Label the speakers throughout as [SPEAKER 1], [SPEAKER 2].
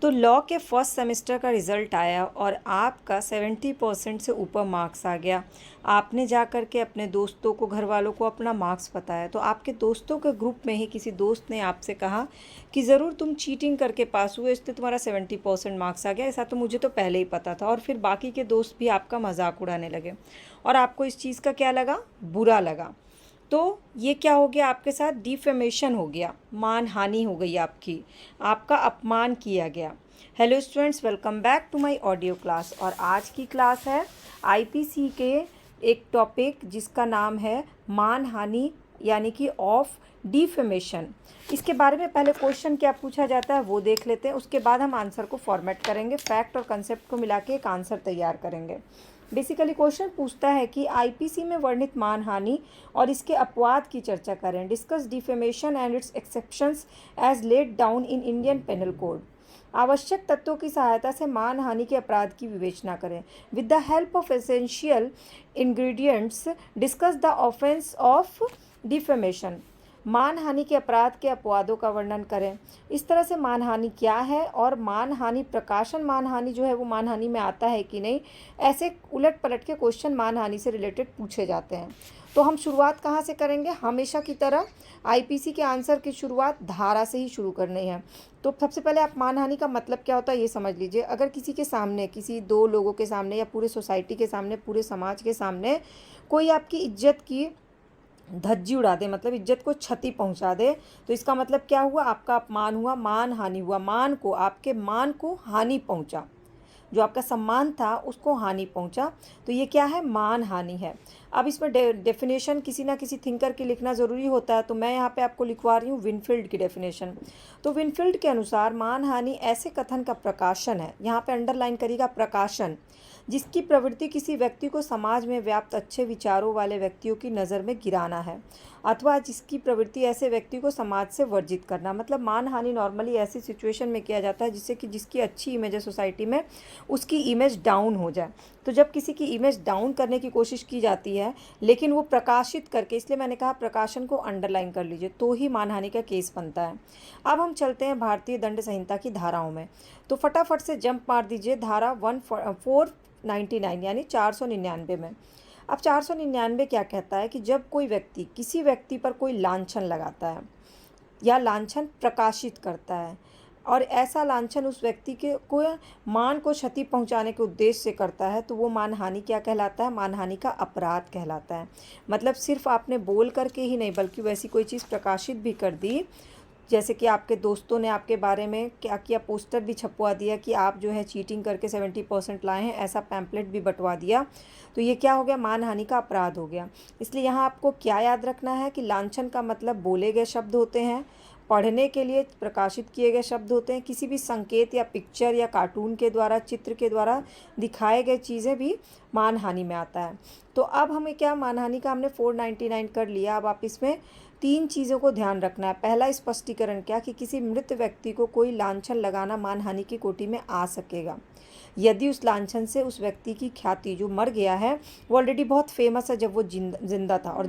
[SPEAKER 1] तो लॉ के first semester का रिज़ल्ट आया और आपका 70% से ऊपर मार्क्स आ गया। आपने जा कर के अपने दोस्तों को, घर वालों को अपना मार्क्स बताया, तो आपके दोस्तों के ग्रुप में ही किसी दोस्त ने आपसे कहा कि ज़रूर तुम चीटिंग करके पास हुए, इसलिए तुम्हारा 70% मार्क्स आ गया। ऐसा तो मुझे तो पहले ही पता था। और फिर बाकी के दोस्त भी आपका मजाक उड़ाने लगे और आपको इस चीज़ का क्या लगा? बुरा लगा। तो ये क्या हो गया आपके साथ? डिफेमेशन हो गया, मानहानि हो गई आपकी, आपका अपमान किया गया। Hello students, welcome back to my audio class. और आज की क्लास है आईपीसी के एक टॉपिक जिसका नाम है मानहानि यानी कि ऑफ डिफेमेशन। इसके बारे में पहले क्वेश्चन क्या पूछा जाता है वो देख लेते हैं, उसके बाद हम आंसर को फॉर्मेट करेंगे, फैक्ट और कंसेप्ट को मिला के एक आंसर तैयार करेंगे। बेसिकली क्वेश्चन पूछता है कि आईपीसी में वर्णित मानहानि और इसके अपवाद की चर्चा करें। Discuss defamation and its exceptions as laid down in Indian Penal Code. आवश्यक तत्वों की सहायता से मानहानि के अपराध की विवेचना करें। With the help of essential ingredients discuss the offence of defamation. मानहानि के अपराध के अपवादों का वर्णन करें। इस तरह से मानहानि क्या है और मानहानि, प्रकाशन मानहानि जो है वो मानहानि में आता है कि नहीं, ऐसे उलट पलट के क्वेश्चन मानहानि से रिलेटेड पूछे जाते हैं। तो हम शुरुआत कहाँ से करेंगे? हमेशा की तरह आईपीसी के आंसर की शुरुआत धारा से ही शुरू करनी है। तो सबसे पहले आप मानहानि का मतलब क्या होता है ये समझ लीजिए। अगर किसी के सामने, किसी दो लोगों के सामने या पूरे सोसाइटी के सामने, पूरे समाज के सामने कोई आपकी इज्जत की धज्जी उड़ा दे, मतलब इज्जत को क्षति पहुंचा दे, तो इसका मतलब क्या हुआ? आपका अपमान हुआ, मान हानि हुआ। मान को, आपके मान को हानि पहुंचा, जो आपका सम्मान था उसको हानि पहुंचा, तो ये क्या है? मान हानि है। अब इसमें डेफिनेशन किसी ना किसी थिंकर की लिखना ज़रूरी होता है, तो मैं यहाँ पे आपको लिखवा रही हूँ विनफील्ड की डेफिनेशन। तो विनफील्ड के अनुसार मान हानि ऐसे कथन का प्रकाशन है, यहाँ पे अंडरलाइन करिएगा, प्रकाशन, जिसकी प्रवृत्ति किसी व्यक्ति को समाज में व्याप्त अच्छे विचारों वाले व्यक्तियों की नज़र में गिराना है, अथवा जिसकी प्रवृत्ति ऐसे व्यक्ति को समाज से वर्जित करना। मतलब मानहानि नॉर्मली ऐसी सिचुएशन में किया जाता है जिससे कि जिसकी अच्छी इमेज है सोसाइटी में, उसकी इमेज डाउन हो जाए। तो जब किसी की इमेज डाउन करने की कोशिश की जाती है, लेकिन वो प्रकाशित करके, इसलिए मैंने कहा प्रकाशन को अंडरलाइन कर लीजिए, तो ही मानहानि का केस बनता है। अब हम चलते हैं भारतीय दंड संहिता की धाराओं में। तो फटाफट से जंप मार दीजिए धारा 499 यानी 499 में। अब 499 क्या कहता है कि जब कोई व्यक्ति किसी व्यक्ति पर कोई लांछन लगाता है या लांछन प्रकाशित करता है, और ऐसा लांछन उस व्यक्ति के को मान को क्षति पहुंचाने के उद्देश्य से करता है, तो वो मानहानि क्या कहलाता है? मानहानि का अपराध कहलाता है। मतलब सिर्फ आपने बोल करके ही नहीं, बल्कि वैसी कोई चीज़ प्रकाशित भी कर दी, जैसे कि आपके दोस्तों ने आपके बारे में क्या किया, पोस्टर भी छपवा दिया कि आप जो है चीटिंग करके 70% लाए हैं, ऐसा पैम्पलेट भी बंटवा दिया, तो ये क्या हो गया? मानहानि का अपराध हो गया। इसलिए यहाँ आपको क्या याद रखना है कि लांछन का मतलब बोले गए शब्द होते हैं, पढ़ने के लिए प्रकाशित किए गए शब्द होते हैं, किसी भी संकेत या पिक्चर या कार्टून के द्वारा, चित्र के द्वारा दिखाए गए चीज़ें भी मानहानि में आता है। तो अब हमें क्या, मानहानि का हमने 499 कर लिया। अब आप इसमें 3 चीज़ों को ध्यान रखना है। पहला स्पष्टीकरण क्या, कि किसी मृत व्यक्ति को कोई लांछन लगाना मानहानि की कोटि में आ सकेगा यदि उस लांछन से उस व्यक्ति की ख्याति, जो मर गया है, वो ऑलरेडी बहुत फेमस है जब वो जिंदा था, और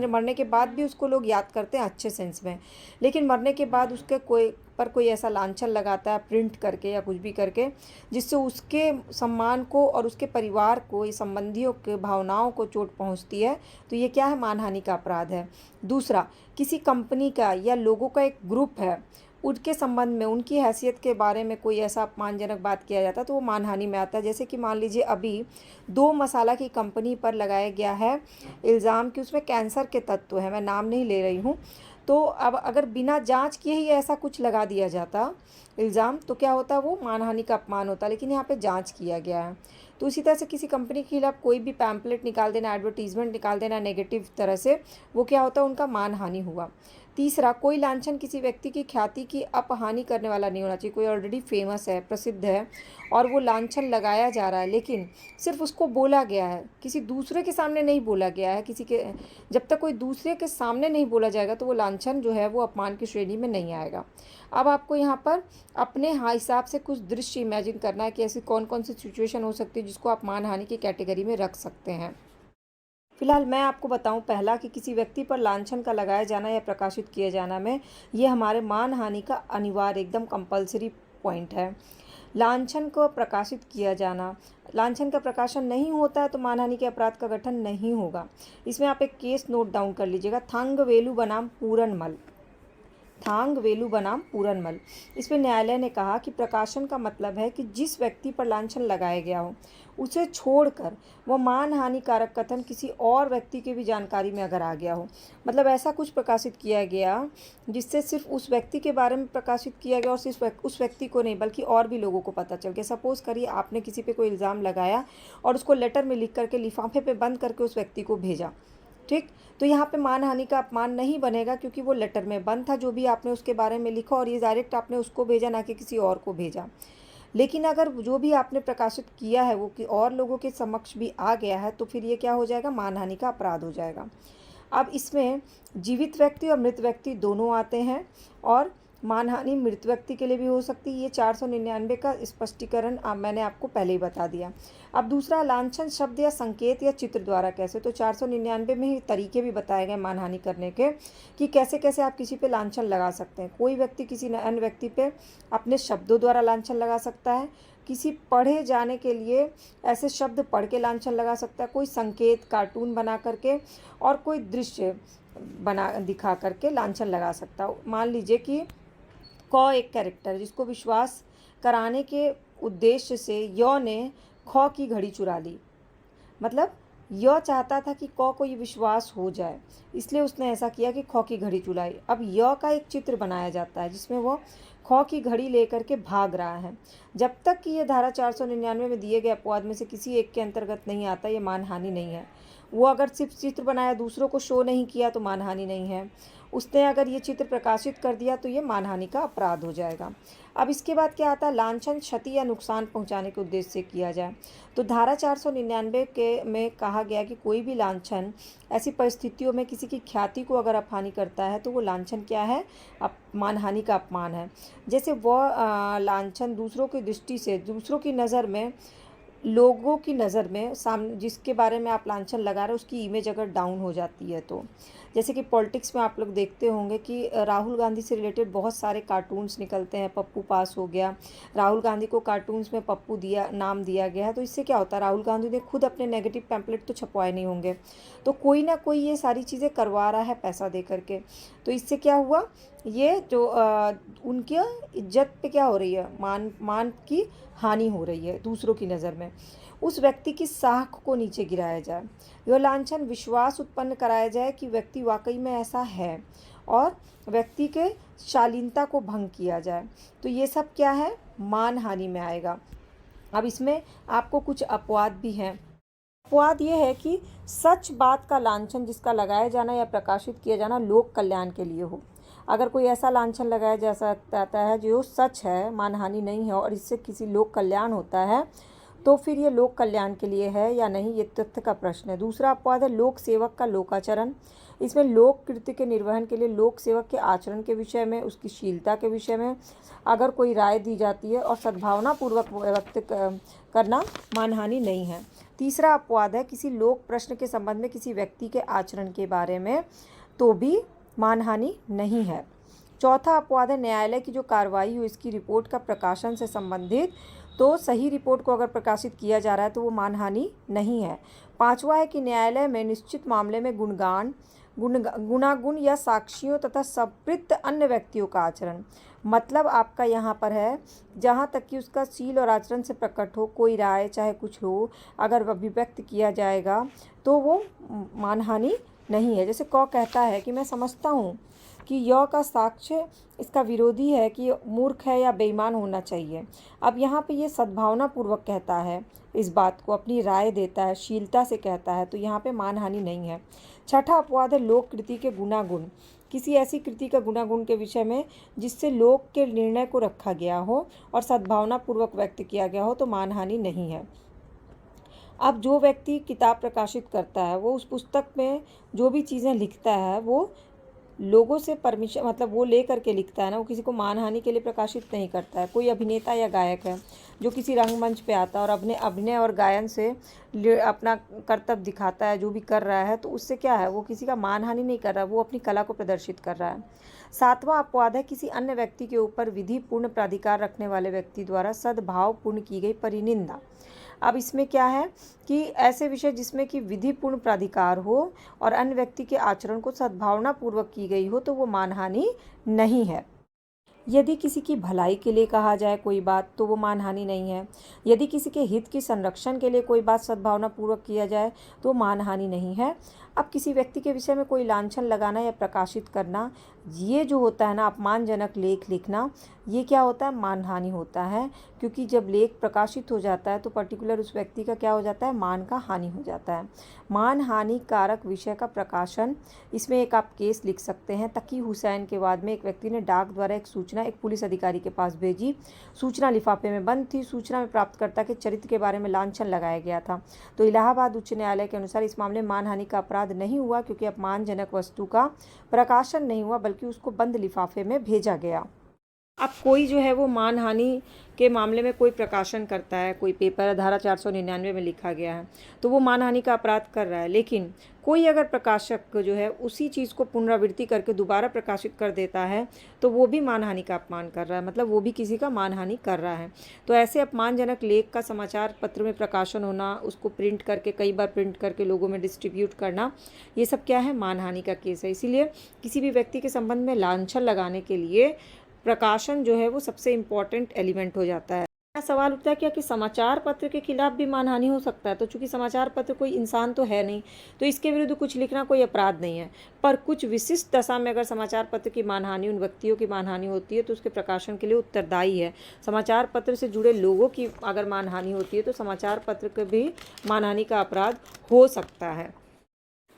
[SPEAKER 1] मरने के बाद भी उसको लोग याद करते हैं अच्छे सेंस में, लेकिन मरने के बाद उसके कोई ऐसा लांछन लगाता है प्रिंट करके या कुछ भी करके, जिससे उसके सम्मान को और उसके परिवार को, ये संबंधियों के भावनाओं को चोट पहुंचती है, तो ये क्या है? मानहानि का अपराध है। दूसरा, किसी कंपनी का या लोगों का एक ग्रुप है, उनके संबंध में, उनकी हैसियत के बारे में कोई ऐसा अपमानजनक बात किया जाता है, तो वो मानहानि में आता है। जैसे कि मान लीजिए अभी 2 मसाला की कंपनी पर लगाया गया है इल्ज़ाम कि उसमें कैंसर के तत्व हैं, मैं नाम नहीं ले रही हूँ। तो अब अगर बिना जांच किए ही ऐसा कुछ लगा दिया जाता इल्ज़ाम, तो क्या होता? वो मानहानि का अपमान होता, लेकिन यहाँ पे जांच किया गया है। तो इसी तरह से किसी कंपनी के खिलाफ कोई भी पैम्पलेट निकाल देना, एडवर्टीजमेंट निकाल देना नेगेटिव तरह से, वो क्या होता है? उनका मानहानि हुआ। तीसरा, कोई लांछन किसी व्यक्ति की ख्याति की अपहानि करने वाला नहीं होना चाहिए। कोई ऑलरेडी फेमस है, प्रसिद्ध है, और वो लांछन लगाया जा रहा है, लेकिन सिर्फ उसको बोला गया है, किसी दूसरे के सामने नहीं बोला गया है। जब तक कोई दूसरे के सामने नहीं बोला जाएगा, तो वो लांछन जो है वो अपमान की श्रेणी में नहीं आएगा। अब आपको यहाँ पर अपने हिसाब से कुछ दृश्य इमेजिन करना है कि ऐसी कौन कौन सी सिचुएशन हो सकती है जिसको आप मानहानि की कैटेगरी में रख सकते हैं। फिलहाल मैं आपको बताऊं, पहला कि किसी व्यक्ति पर लांछन का लगाया जाना या प्रकाशित किए जाना में, ये हमारे मानहानि का अनिवार्य, एकदम कंपलसरी पॉइंट है। लांछन को प्रकाशित किया जाना, लांछन का प्रकाशन नहीं होता है तो मानहानि के अपराध का गठन नहीं होगा। इसमें आप एक केस नोट डाउन कर लीजिएगा, थांगवेलु बनाम पूरनमल, थांगवेलु बनाम पूरनमल। इसमें न्यायालय ने कहा कि प्रकाशन का मतलब है कि जिस व्यक्ति पर लांछन लगाया गया हो उसे छोड़कर वह मानहानिकारक कथन किसी और व्यक्ति की भी जानकारी में अगर आ गया हो, मतलब ऐसा कुछ प्रकाशित किया गया जिससे सिर्फ उस व्यक्ति के बारे में प्रकाशित किया गया और सिर्फ उस व्यक्ति को नहीं बल्कि और भी लोगों को पता चल गया। सपोज़ करिए आपने किसी पे कोई इल्ज़ाम लगाया और उसको लेटर में लिख करके लिफाफे पे बंद करके उस व्यक्ति को भेजा, ठीक, तो यहाँ पे मानहानि का अपमान नहीं बनेगा क्योंकि वो लेटर में बंद था जो भी आपने उसके बारे में लिखा और ये डायरेक्ट आपने उसको भेजा ना कि किसी और को भेजा। लेकिन अगर जो भी आपने प्रकाशित किया है वो कि और लोगों के समक्ष भी आ गया है तो फिर ये क्या हो जाएगा, मानहानि का अपराध हो जाएगा। अब इसमें जीवित व्यक्ति और मृत व्यक्ति दोनों आते हैं और मानहानि मृत व्यक्ति के लिए भी हो सकती है। ये 499 का स्पष्टीकरण मैंने आपको पहले ही बता दिया। अब दूसरा, लांछन शब्द या संकेत या चित्र द्वारा कैसे, तो 499 में ही तरीके भी बताए गए मानहानि करने के कि कैसे कैसे आप किसी पे लांछन लगा सकते हैं। कोई व्यक्ति किसी अन्य व्यक्ति पे अपने शब्दों द्वारा लांछन लगा सकता है, किसी पढ़े जाने के लिए ऐसे शब्द पढ़ के लांछन लगा सकता है, कोई संकेत कार्टून बना करके और कोई दृश्य बना दिखा करके लांछन लगा सकता है। मान लीजिए कि क एक कैरेक्टर जिसको विश्वास कराने के उद्देश्य से य ने ख की घड़ी चुरा ली, मतलब य चाहता था कि क को ये विश्वास हो जाए इसलिए उसने ऐसा किया कि ख की घड़ी चुराई। अब य का एक चित्र बनाया जाता है जिसमें वो ख की घड़ी लेकर के भाग रहा है। जब तक कि ये धारा 499 में दिए गए अपवाद में से किसी एक के अंतर्गत नहीं आता, ये मानहानि नहीं है। वो अगर सिर्फ चित्र बनाया, दूसरों को शो नहीं किया तो मानहानि नहीं है। उसने अगर ये चित्र प्रकाशित कर दिया तो ये मानहानि का अपराध हो जाएगा। अब इसके बाद क्या आता है, लांछन क्षति या नुकसान पहुंचाने के उद्देश्य से किया जाए। तो धारा 499 के में कहा गया कि कोई भी लांछन ऐसी परिस्थितियों में किसी की ख्याति को अगर अपहानि करता है तो वो लांछन क्या है, मानहानि का अपमान है। जैसे वह लांछन दूसरों की दृष्टि से, दूसरों की नज़र में, लोगों की नज़र में सामने जिसके बारे में आप लांछन लगा रहे हो उसकी इमेज अगर डाउन हो जाती है तो, जैसे कि पॉलिटिक्स में आप लोग देखते होंगे कि राहुल गांधी से रिलेटेड बहुत सारे कार्टून्स निकलते हैं। पप्पू पास हो गया, राहुल गांधी को कार्टून्स में पप्पू नाम दिया गया है। तो इससे क्या होता है, राहुल गांधी ने खुद अपने नेगेटिव पैम्पलेट तो छपवाए नहीं होंगे, तो कोई ना कोई ये सारी चीज़ें करवा रहा है पैसा दे करके। तो इससे क्या हुआ, ये जो उनकी इज्जत पे क्या हो रही है, मान की हानि हो रही है दूसरों की नज़र में। उस व्यक्ति की साख को नीचे गिराया जाए। यह लांछन विश्वास उत्पन्न कराया जाए कि व्यक्ति वाकई में ऐसा है और व्यक्ति के शालीनता को भंग किया जाए। तो ये सब क्या है, मानहानि में आएगा। अब इसमें आपको कुछ अपवाद भी हैं। अपवाद ये है कि सच बात का लांछन जिसका लगाया जाना या प्रकाशित किया जाना लोक कल्याण के लिए हो। अगर कोई ऐसा लांछन लगाया जा सकता है जो सच है, मानहानि नहीं है और इससे किसी लोक कल्याण होता है, तो फिर ये लोक कल्याण के लिए है या नहीं, ये तथ्य का प्रश्न है। दूसरा अपवाद है लोक सेवक का लोकाचरण। इसमें लोक कृत्य के निर्वहन के लिए लोक सेवक के आचरण के विषय में, उसकी शीलता के विषय में अगर कोई राय दी जाती है और सद्भावनापूर्वक व्यक्त करना मानहानि नहीं है। तीसरा अपवाद है किसी लोक प्रश्न के संबंध में किसी व्यक्ति के आचरण के बारे में, तो भी मानहानि नहीं है। चौथा अपवाद है न्यायालय की जो कार्रवाई हो इसकी रिपोर्ट का प्रकाशन से संबंधित, तो सही रिपोर्ट को अगर प्रकाशित किया जा रहा है तो वो मानहानि नहीं है। पांचवा है कि न्यायालय में निश्चित मामले में गुणागुण या साक्षियों तथा संपृक्त अन्य व्यक्तियों का आचरण, मतलब आपका यहाँ पर है जहाँ तक कि उसका सील और आचरण से प्रकट हो, कोई राय चाहे कुछ हो, अगर अभिव्यक्त किया जाएगा तो वो मानहानि नहीं है। जैसे क कहता है कि मैं समझता हूँ कि य का साक्ष्य इसका विरोधी है कि मूर्ख है या बेईमान होना चाहिए। अब यहाँ पे ये सद्भावनापूर्वक कहता है, इस बात को अपनी राय देता है, शीलता से कहता है, तो यहाँ पे मानहानि नहीं है। छठा अपवाद है लोक कृति के गुणागुण, किसी ऐसी कृति का गुणागुण के विषय में जिससे लोक के निर्णय को रखा गया हो और सद्भावनापूर्वक व्यक्त किया गया हो, तो मानहानि नहीं है। अब जो व्यक्ति किताब प्रकाशित करता है वो उस पुस्तक में जो भी चीज़ें लिखता है वो लोगों से परमिशन, मतलब वो ले करके लिखता है ना, वो किसी को मानहानि के लिए प्रकाशित नहीं करता है। कोई अभिनेता या गायक है जो किसी रंगमंच पे आता है और अपने अभिनय और गायन से अपना कर्तव्य दिखाता है, जो भी कर रहा है, तो उससे क्या है, वो किसी का मानहानि नहीं कर रहा, वो अपनी कला को प्रदर्शित कर रहा है। 7वां अपवाद है किसी अन्य व्यक्ति के ऊपर विधिपूर्ण प्राधिकार रखने वाले व्यक्ति द्वारा सद्भावपूर्ण की गई परिनिंदा। अब इसमें क्या है कि ऐसे विषय जिसमें कि विधिपूर्ण प्राधिकार हो और अन्य व्यक्ति के आचरण को सद्भावनापूर्वक की गई हो, तो वो मानहानि नहीं है। यदि किसी की भलाई के लिए कहा जाए कोई बात, तो वो मानहानि नहीं है। यदि किसी के हित की संरक्षण के लिए कोई बात सद्भावनापूर्वक किया जाए, तो मानहानि नहीं है। अब किसी व्यक्ति के विषय में कोई लांछन लगाना या प्रकाशित करना, ये जो होता है ना, अपमानजनक लेख लिखना, ये क्या होता है, मानहानि होता है। क्योंकि जब लेख प्रकाशित हो जाता है तो पर्टिकुलर उस व्यक्ति का क्या हो जाता है, मान का हानि हो जाता है। मानहानि कारक विषय का प्रकाशन, इसमें एक आप केस लिख सकते हैं। तकी हुसैन के बाद में एक व्यक्ति ने डाक द्वारा एक सूचना एक पुलिस अधिकारी के पास भेजी। सूचना लिफाफे में बंद थी। सूचना में प्राप्तकर्ता के चरित्र के बारे में लांछन लगाया गया था। तो इलाहाबाद उच्च न्यायालय के अनुसार इस मामले में मानहानि का अपराध नहीं हुआ, क्योंकि अपमानजनक वस्तु का प्रकाशन नहीं हुआ, बल्कि उसको बंद लिफाफे में भेजा गया। अब कोई जो है वो मानहानि के मामले में कोई प्रकाशन करता है, कोई पेपर धारा 499 में लिखा गया है, तो वो मानहानि का अपराध कर रहा है। लेकिन कोई अगर प्रकाशक जो है उसी चीज़ को पुनरावृत्ति करके दोबारा प्रकाशित कर देता है, तो वो भी मानहानि का अपमान कर रहा है, मतलब वो भी किसी का मानहानि कर रहा है। तो ऐसे अपमानजनक लेख का समाचार पत्र में प्रकाशन होना, उसको प्रिंट करके कई बार प्रिंट करके लोगों में डिस्ट्रीब्यूट करना, ये सब क्या है, मानहानि का केस है। इसीलिए किसी भी व्यक्ति के संबंध में लांछन लगाने के लिए प्रकाशन जो है वो सबसे इम्पॉर्टेंट एलिमेंट हो जाता है। सवाल उठता है क्या कि समाचार पत्र के खिलाफ भी मानहानि हो सकता है? तो चूंकि समाचार पत्र कोई इंसान तो है नहीं, तो इसके विरुद्ध कुछ लिखना कोई अपराध नहीं है। पर कुछ विशिष्ट दशा में अगर समाचार पत्र की मानहानि, उन व्यक्तियों की मानहानि होती है, तो उसके प्रकाशन के लिए उत्तरदायी है। समाचार पत्र से जुड़े लोगों की अगर मानहानि होती है, तो समाचार पत्र के भी मानहानि का अपराध हो सकता है।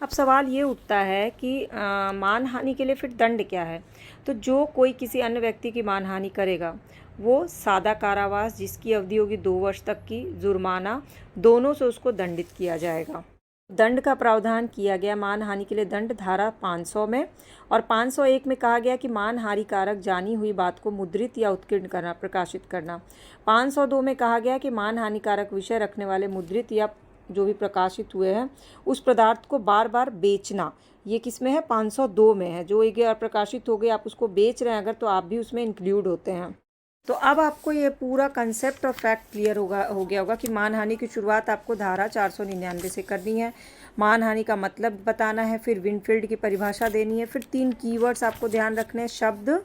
[SPEAKER 1] अब सवाल ये उठता है कि मानहानि के लिए फिर दंड क्या है? तो जो कोई किसी अन्य व्यक्ति की मानहानि करेगा, वो सादा कारावास, जिसकी अवधि होगी 2 वर्ष तक की, जुर्माना, दोनों से उसको दंडित किया जाएगा। दंड का प्रावधान किया गया मानहानि के लिए दंड धारा 500 में, और 501 में कहा गया कि मानहानि कारक जानी हुई बात को मुद्रित या उत्कीर्ण करना, प्रकाशित करना। 502 में कहा गया कि मानहानि कारक विषय रखने वाले मुद्रित या जो भी प्रकाशित हुए हैं उस पदार्थ को बार बार बेचना, ये किस में है, 502 में है। जो एक बार प्रकाशित हो गए, आप उसको बेच रहे हैं अगर, तो आप भी उसमें इंक्लूड होते हैं। तो अब आपको ये पूरा कंसेप्ट और फैक्ट क्लियर हो गया होगा कि मानहानि की शुरुआत आपको धारा 499 से करनी है। मानहानि का मतलब बताना है, फिर विनफील्ड की परिभाषा देनी है, फिर 3 कीवर्ड्स आपको ध्यान रखने हैं, शब्द,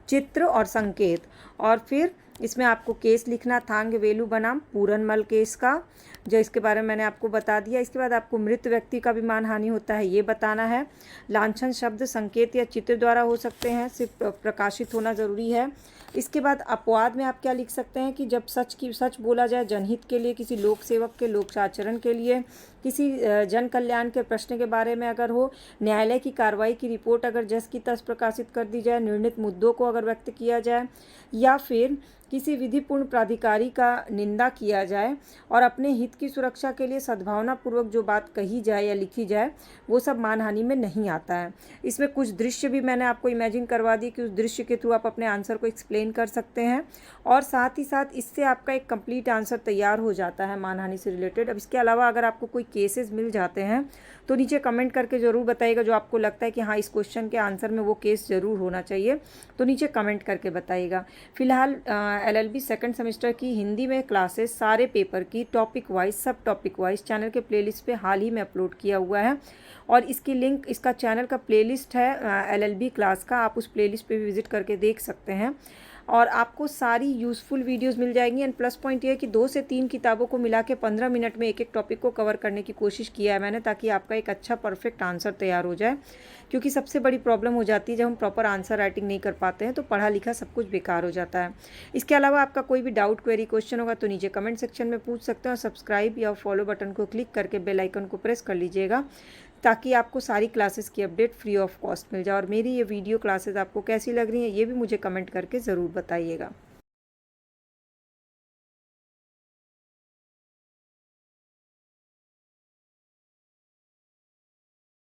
[SPEAKER 1] चित्र और संकेत, और फिर इसमें आपको केस लिखना, थांग वेलु बनाम पूरनमल केस का, जो इसके बारे में मैंने आपको बता दिया। इसके बाद आपको मृत व्यक्ति का भी मानहानि होता है, ये बताना है। लांछन शब्द, संकेत या चित्र द्वारा हो सकते हैं, सिर्फ प्रकाशित होना ज़रूरी है। इसके बाद अपवाद में आप क्या लिख सकते हैं कि जब सच बोला जाए, जनहित के लिए, किसी लोक सेवक के लोक आचरण के लिए, किसी जन कल्याण के प्रश्न के बारे में अगर हो, न्यायालय की कार्रवाई की रिपोर्ट अगर जस की तस प्रकाशित कर दी जाए, निर्णित मुद्दों को अगर व्यक्त किया जाए, या फिर किसी विधिपूर्ण प्राधिकारी का निंदा किया जाए और अपने हित की सुरक्षा के लिए सद्भावनापूर्वक जो बात कही जाए या लिखी जाए, वो सब मानहानि में नहीं आता है। इसमें कुछ दृश्य भी मैंने आपको इमेजिन करवा दी कि उस दृश्य के थ्रू आप अपने आंसर को एक्सप्लेन कर सकते हैं, और साथ ही साथ इससे आपका एक कंप्लीट आंसर तैयार हो जाता है मानहानि से रिलेटेड। अब इसके अलावा अगर आपको कोई केसेस मिल जाते हैं तो नीचे कमेंट करके ज़रूर बताइएगा, जो आपको लगता है कि हाँ इस क्वेश्चन के आंसर में वो केस ज़रूर होना चाहिए, तो नीचे कमेंट करके बताइएगा। फिलहाल LLB सेकंड सेमेस्टर की हिंदी में क्लासेस सारे पेपर की टॉपिक वाइज, सब टॉपिक वाइज चैनल के प्लेलिस्ट पे हाल ही में अपलोड किया हुआ है, और इसकी लिंक, इसका चैनल का प्लेलिस्ट है LLB क्लास का, आप उस प्लेलिस्ट पे भी विजिट करके देख सकते हैं, और आपको सारी यूज़फुल वीडियोस मिल जाएंगी। एंड प्लस पॉइंट ये है कि 2 से 3 किताबों को मिला के 15 मिनट में एक एक टॉपिक को कवर करने की कोशिश किया है मैंने, ताकि आपका एक अच्छा परफेक्ट आंसर तैयार हो जाए। क्योंकि सबसे बड़ी प्रॉब्लम हो जाती है जब हम प्रॉपर आंसर राइटिंग नहीं कर पाते हैं, तो पढ़ा लिखा सब कुछ बेकार हो जाता है। इसके अलावा आपका कोई भी डाउट, क्वेरी, क्वेश्चन होगा तो नीचे कमेंट सेक्शन में पूछ सकते हैं, और सब्सक्राइब या फॉलो बटन को क्लिक करके बेल आइकन को प्रेस कर लीजिएगा, ताकि आपको सारी क्लासेस की अपडेट फ्री ऑफ कॉस्ट मिल जाए। और मेरी ये वीडियो क्लासेस आपको कैसी लग रही हैं, ये भी मुझे कमेंट करके ज़रूर बताइएगा।